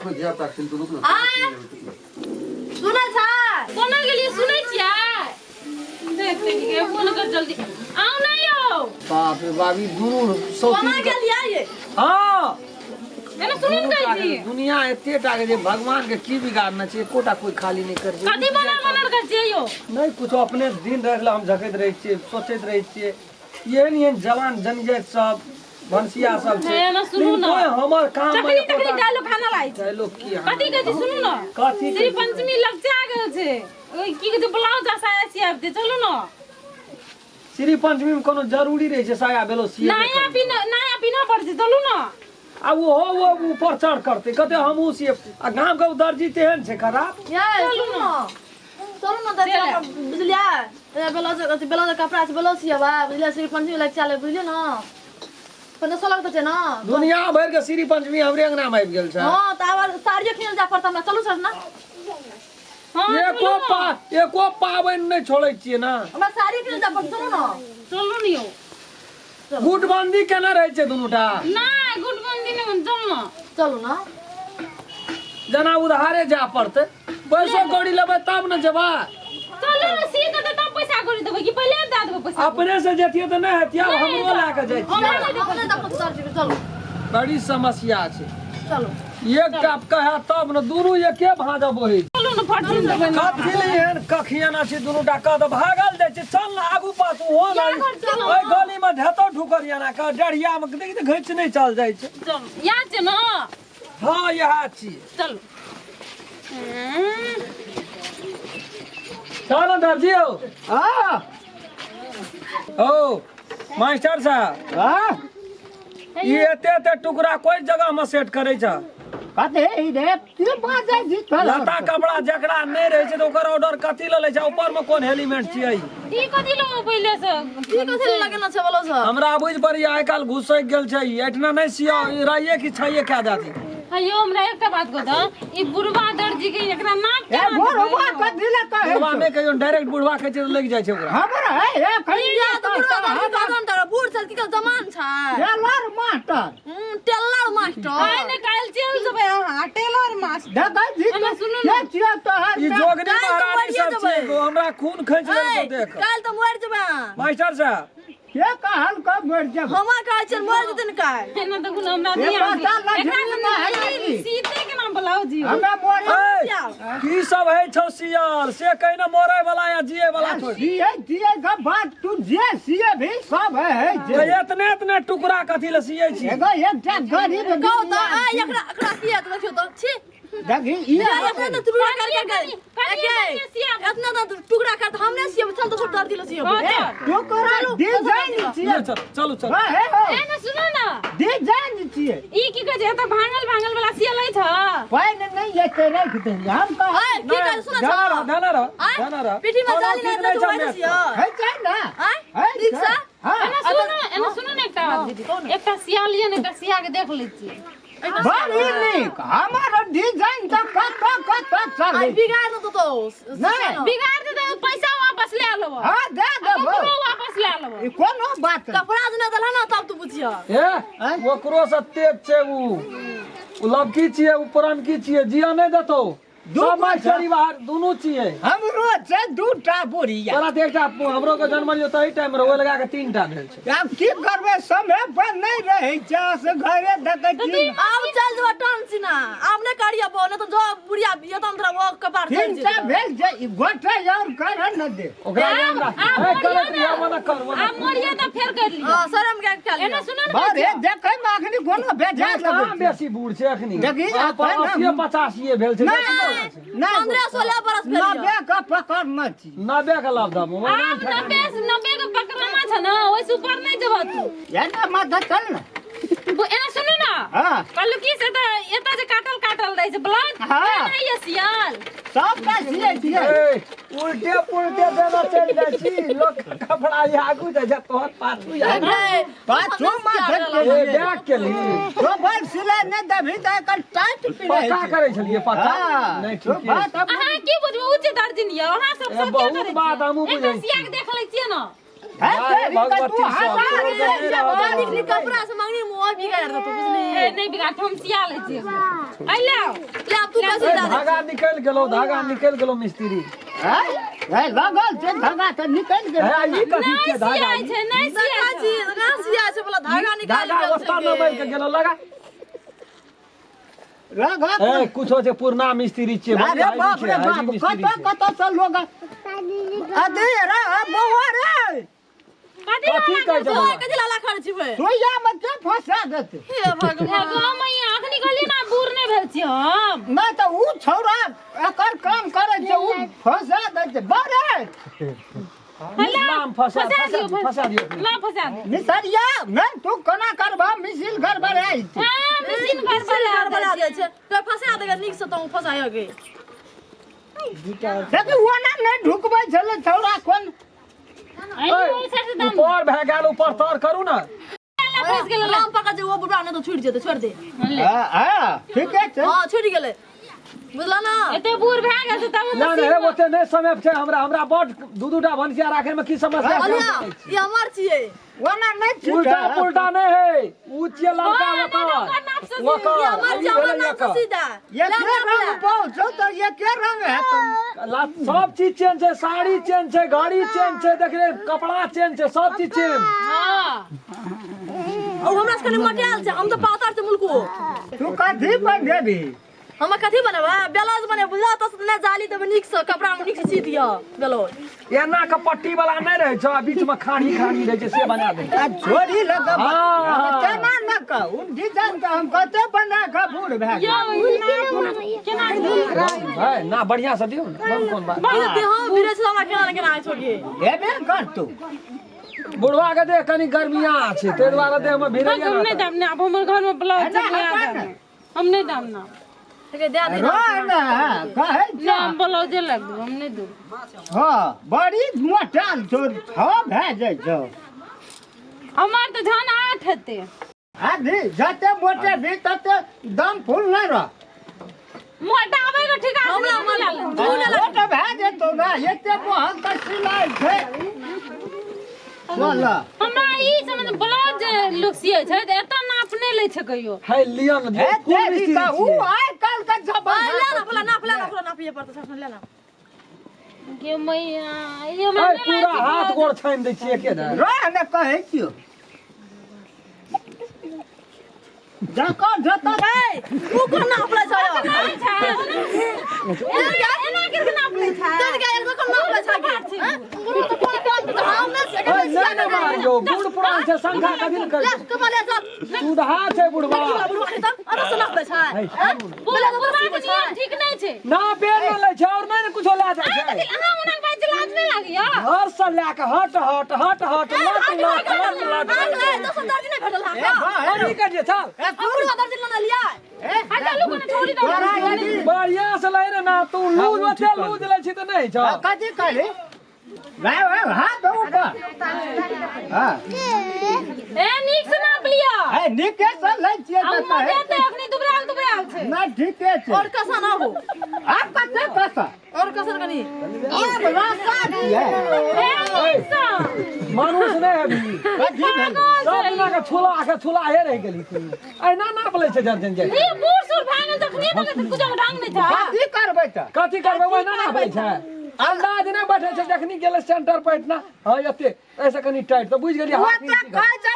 देखो जाता किन तो रुक ना सुनै छै कोना गेलिए सुनै छियै देख के फोन कर जल्दी आओ ना यो बाप रे बाबी दूर सौती कोना गेलियै ये हां एना सुनिन कहै छी दुनिया एतेटा के जे भगवान के की बिगाड़ना छै कोटा कोई खाली नहीं कर छै कथि बनल कर छियै यो नहीं कुछ अपने दिन रहला हम झकैत रहे छियै सोचैत रहे छियै ये जवान जनिजे सब भंसिया सब छै ना सुनु ना हमर काम में चकनी डालो खाना लाई छै लोग की कथि कहै छी सुनु ना कथि श्री पंचमी लग जा गेल छै ओइ की कहै छै ब्लाउज आ साया सियाबते चलू ना श्री पंचमी में कोनो जरूरी रहे छै साया बेलो सिया नया पीना पड़ छै चलू ना आ वो ऊपर चढ़ करते कहते हमहू से आ गांव के दर्जी तेहन छै खराब चलू ना दर्जी बुझलियै ब्लाउज कपड़ा से ब्लाउज सियबा बुझलियै श्री पंचमी लग चले बुझलियै ना 15-16 तो छै ना दुनिया भर के श्री पंचमी हमरे अंगना में आबि गेल छै हां त आब साड़ियो किनल जा पड़त हमरा चलू सर ना हां एको पाबन नहीं छोड़ै छियै ना हमरा साड़ी किनल जा पड़त चलू ना चलू नियो गुटबंदी केना रहै छै दुनुटा नहीं गुटबंदी नहीं चलू ना चलू ना जना उधारे जा पड़ते पैसो कौड़ी लेबै तब न जेबा चलू ना सी के तब पैसा कौड़ी देबै कि पहिले दे देबै पैसा अपने से जेतियै त नहीं हतिया हमरो ला के जाइ छियै चलू बड़ी समस्या छै चलू एक टाप कहे तब न दुनु एके भाजा बही चलू ना फट देबै कथि लेहन कखियाना छै दुनुटा कद भागल जाइ छै चल ना आगू पाछू हो ना ओइ गली में ढेतो ठुकरियाना का डढ़िया में देख घैच नहीं चल जाइ छै चलू या छै ना हां यहा छी चलू चलो दर्जी हो हां ओ मास्टर साहब हां ये एते टुकड़ा कोई जगह में सेट करे छ कते ई रे की बात है जी लता कपड़ा जकड़ा नहीं रहे छै तो ओकर ऑर्डर कथि ले छै ऊपर में कोन एलिमेंट छियै ई कथि लो पहिले से की कथि लगेना छै बोलो सर हमरा बुझ पर आइ काल घुसै गेल छै एतना नहीं सिया रहिए कि छैए क्या दादी अयो हमरा एकटा बात कह द ई बुढ़वा दर्जी के एकरा नाम ए बुढ़वा कथि ले कहे बुढ़वा में कहियो डायरेक्ट बुढ़वा कहै छै लग जाइ छै ओकरा हमरा है ए कहिया तो बूढ़ सर की जमान छै टेलर मास्टर टेलर मास्टर आइ ने काल चल जबै हां टेलर मास्टर देखै जी एना सुनू ये छियै तो है ई जोगनी महारानी सब छै हमरा खून खैच लेलको देख काल तो मर जेबा मास्टर साहब के कहल को मर जब हमा कहै छै मर जेतन काल एना देखू ना हमरा ये दिया पता ना झिल्ली में है सीते के नाम ब्लाउज हमें मोर की सब है छौ सियाल से कहीं ना मरे वाला या जिए वाला छोड़ जिए का बात तू जे सिए भी सब है जे इतने टुकड़ा कथि ले सिए छी एगो एकटा गरीब कहू त एकरा किया त देखियो त छी देखी ई अपने तो टुकड़ा करके इतना तो टुकड़ा कर हमने सिए चल तो छोड़ दिलो सिए टुकड़ा डिजाइन छियै चलो चलो एना सुनो ना डिजाइन छियै ई की कहै छै त भांगल वाला सियलै छ पाइन नहीं ये ते रख दे हम का की कर सुन जाना रह पीठी में जाली नहीं तो वही सिए है छै ना है रिक्शा एना सुनो ना एकटा बात दीदी एकटा सियालियन एकटा सिया के देख लै छी बड़ी नीक हमारा डिजाइन तो कत चल आई बिगाड़ दो तो नहीं बिगाड़ दे तो पैसा वापस ले लेबो हां दे देबो वापस ले लेबो ई कोनो बात कपड़ा जना दला ना तब तू बुझियो ए ओकरो से तेज छै उ लबकी छियै उ पुरानकी छियै जिया नहीं देतो समय परिवार दोनों छियै हमरो से दूटा बुढ़िया तोरा त एकटा हमरो के जन्मलियो त ई टाइम रे ओइ लगा के तीनटा भेल छै अब की करबे समय पर नहीं रहे छै से घरे देखै छी अब चल जब टान सिना अब ने करिया बो न तो जो बुढ़िया ये तो अंदर वो कपार तीन से भेल जे ई गोटे और कर न दे ओकरा हमरा ए करत रिया मना कर आ मरिया त फेर कर ली हां शर्म के खेल एना सुनो ना बारे देखै में अखनी कोनो बेजा कहाँ बेसी बूढ़ छै अखनी देखी, 80-85 भेल छै नहीं 15-16 बरस भेल 90 का पकड़ न छी 90 के लाभ दाम आ 90 के पकड़ना छ ना ओइ से ऊपर नहीं जब तू एना माथा चल न एना सुनो ना हां कहलू की से त एता जे काटल दै छै ब्लाउज हाँ। नहीं ये सियाल सब का सिए छियै उल्टे पुल्टे देना चल जाइ छी लोग कपड़ा ये आगू जा जा तोहर पाछू जा पाछू माथा ए बैग के ली तो बल सिले न दभी त कर टाइट पिले पक्का करे छलिए पक्का नहीं ठीक है बात अब अहाँ की बुझबो उच्च दर्जन ये अहाँ सब क्या बहुत करे बात हमहू बुझै सिया के देख लै छियै ना है जाए तेरी का तू भगवती सब हटा तोड़ रे के नहीं रहो बाहर जाओ। निकली कपड़ा से मांगनी मुआ बिगाड़ दो तू बुझली ए नहीं बिगा हम सिया ले छी आई ले ले अब तू कैसे ए, डाल धागा निकल गेलो, धागा निकल गेलो मिस्त्री। है है लगल से धागा से निकल के है ई कथी नहीं के धागा? सिया छै नहीं सिया जी कहां सिया से बोला धागा निकाल धागा ओस्ता न बैठ के गेलो लगा। लगा ए कुछो जे पुरना मिस्त्री छे, अरे बाप रे बाप कत से लोग अदे रे बउआ रे कथी कथी कहै तो छै? कथि लाला खड़ छिबै सोया में के फंसा देते हे भगवान गाँव में अखनी कहलिए ना बूढ़ नहीं भेल छी हम नहीं तो ऊ छौरा एकर काम करे छै ऊ फंसा देते बड़े नाम फंसा दियो। ना फंसा दे निसरिया नहीं तू कोना करबा मिसिल घर बड़े आई हां मशीन घर बला बला दे छै तो फंसा देगा नीक से तो फंसाय गे से वो ना नहीं ढुकबै छले छौरा कोन आई ओइसे से दम ऊपर भए गेल, ऊपर तर करू ना। फंस गेल राम पका जे वो बुढ़ा ने तो छूट जेते छोड़ दे हां ठीक है हां छूट गेले बुझला ना एते बूढ़ भए गेल तब ना रे ओते नहि समय छै हमरा बड दू-दूटा भनसिया राखे में की समस्या छै? अलिया ये हमार छिए वना नहीं उल्टा छूटा पुल्टा नहीं है, ऊंचे लड़का वकर ये हमार जवान नाम से सीधा ये के रंग पहुंचो तो ये के रंग है तुम सब चीज चेंज है, साड़ी चेंज है, गाड़ी चेंज है, देखले कपड़ा चेंज है, सब चीज चेंज। हां और हमरा से मटियाल छै हम तो पातर से मुल्को तू कथी पर देबी हम कथि बनबा ब्लाउज बने बुझा तो ने जाली देबे नीक से कपड़ा में नीक से सी दिया ब्लाउज एना के पट्टी वाला नहीं रहे छ, बीच में खाड़ी रहे छै से बना दे। आ छोरी लगा हाँ। केना न का उन डिजाइन का हम कते बना का बूढ़ भए गेल केना है ना बढ़िया से दियो ना, कौन बात। बोल दे हम बिरे से हमरा केना केना छोगे एबे कर तू बुढ़वा के देख कनी गर्मिया छै, ते द्वारे देह में भिड़े हम नहीं दाम ना अब हमर घर में ब्लाउज हम नहीं दाम ना ठीक दे दे रो ना कहे ना हम ब्लाउज लग दू हम नहीं दू हां बड़ी मोटाल तोर छ भए जाय छौ हमार तो जान 8 हेते आधी जते मोटे भी तते दम फूल न रह मोटा आवे के ठिका हमरा मन मोटे भए जेतो ना एते मोहन का सिलाई छै बोला हमरा ई समझ ब्लाउज लोग सिए छै त एता नाप नहीं ले छै कहियो है लियन ए तेरी का ऊ आइ काल का ले जमाना ना बोला नाप ये पड़ता सब ले ना के मैया ये है पूरा हाथ गोड़ छानि दै छियै एके दार। रो ने कहे छियो जका जता ए तू कोन नाप ले छ एना के नाप ले छै तेरे के एक कोन नाप ले छ तो कोन काम हम ना से है नहीं मारियो, बूढ़ पुरान से संख्या कभी न कर। तो बोले सब सुधा छै बुढ़वा, बुढ़वा खतम अरे से नाप ले छ बोला बुढ़वा के नियम ठीक नहीं छै ना पेड़ न ले छै और नहीं कुछो ला जाय छै। अहाँ उनक भाई लाज नहीं लागियो घर से ला के हट लट तो सब दर्जी नहीं भेटल हा अभी कर जे चल बुढ़वा दर्जी ना लिया हटा लोग ने छोड़ी दो तोरा यदि बढ़िया से ले रे ना तू लूज ओते लूज ले छी त नहीं छ। कथी कहली वे हाथ ऊपर हां ए नीक से नाप लियो ए निके से ले छियै अब त कहे मजे त अखनी दुबराल छै ना ठीके छै और कसा ना हो आप कते कसा और कसा कनी अब रास्ता दिए ए नीक से मानुस नहीं अभी कथी भेल सब ना के छुला हे रह गेली तू ऐना नाप ले छै जर्जन जे ये बूढ़ सुर भागल तखनी बगे कुछ ढंग नहीं था कथी करबै त कथी करबे ओना नाप ले छै। अंदाज नहीं बैठे छै, जखनी गेले सेंटर पे इतना हां एते ऐसे कनी टाइट तो बुझ गेली हाथ ओते नीचे कर। कहै छै